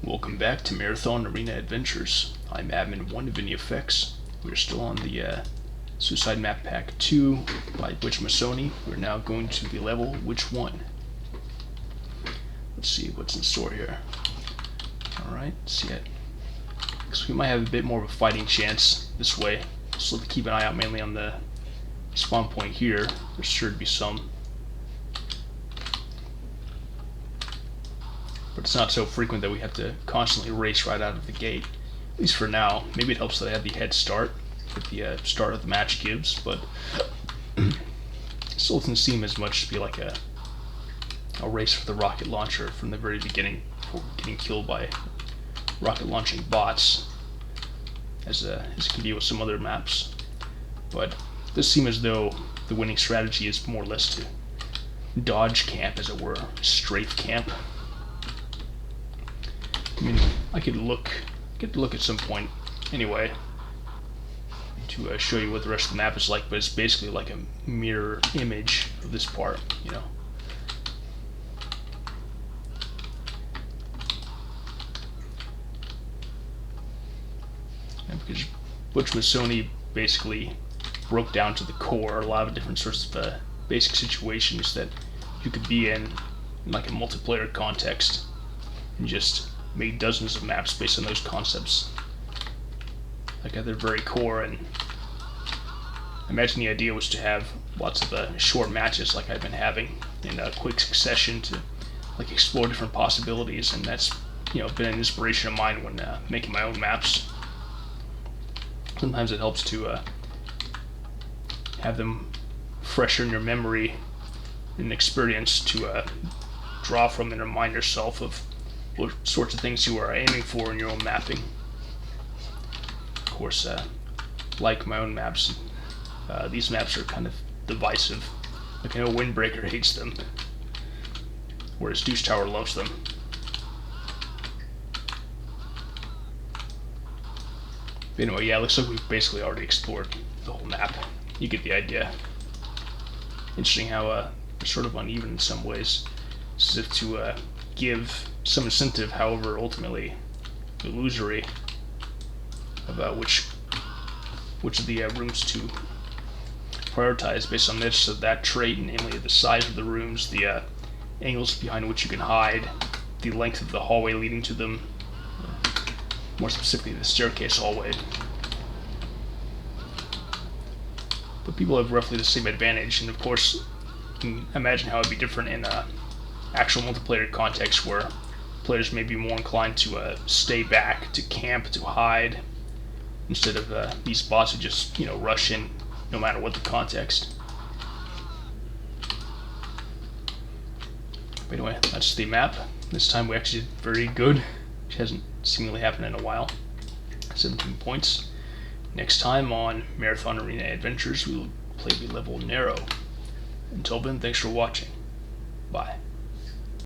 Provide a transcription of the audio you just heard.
Welcome back to Marathon Arena Adventures. I'm Admin 1 of NEFX. We're still on the Suicide Map Pack 2 by Butch Massoni. We're now going to the level Which One? Let's see what's in store here. Alright, see it. So we might have a bit more of a fighting chance this way. So let's keep an eye out mainly on the spawn point here. There's sure to be some. But it's not so frequent that we have to constantly race right out of the gate. At least for now. Maybe it helps that I have the head start that the start of the match gives, but it still doesn't seem as much to be like a race for the rocket launcher from the very beginning before getting killed by rocket launching bots as it can be with some other maps. But it does seem as though the winning strategy is more or less to dodge camp, as it were, strafe camp. I mean, I could look at some point anyway to show you what the rest of the map is like, but it's basically like a mirror image of this part, you know. And because Butch Massoni basically broke down to the core a lot of different sorts of basic situations that you could be in like a multiplayer context, and just made dozens of maps based on those concepts, like at their very core. And I imagine the idea was to have lots of short matches like I've been having in a quick succession to like explore different possibilities, and that's, you know, been an inspiration of mine when making my own maps. Sometimes it helps to have them fresher in your memory, an experience to draw from and remind yourself of what sorts of things you are aiming for in your own mapping. Of course, like my own maps, these maps are kind of divisive. Like, I know Windbreaker hates them, whereas Deuce Tower loves them. But anyway, yeah, it looks like we've basically already explored the whole map. You get the idea. Interesting how they're sort of uneven in some ways, as if to give some incentive, however ultimately illusory, about which of the rooms to prioritize based on this or that trait, namely the size of the rooms, the angles behind which you can hide, the length of the hallway leading to them, more specifically the staircase hallway. But people have roughly the same advantage, and of course you can imagine how it would be different in actual multiplayer context, where players may be more inclined to stay back, to camp, to hide, instead of these bots who just, you know, rush in no matter what the context. But anyway, that's the map. This time we actually did very good, which hasn't seemingly happened in a while. 17 points. Next time on Marathon Arena Adventures, we will play the level Narrow. Until then, thanks for watching. Bye.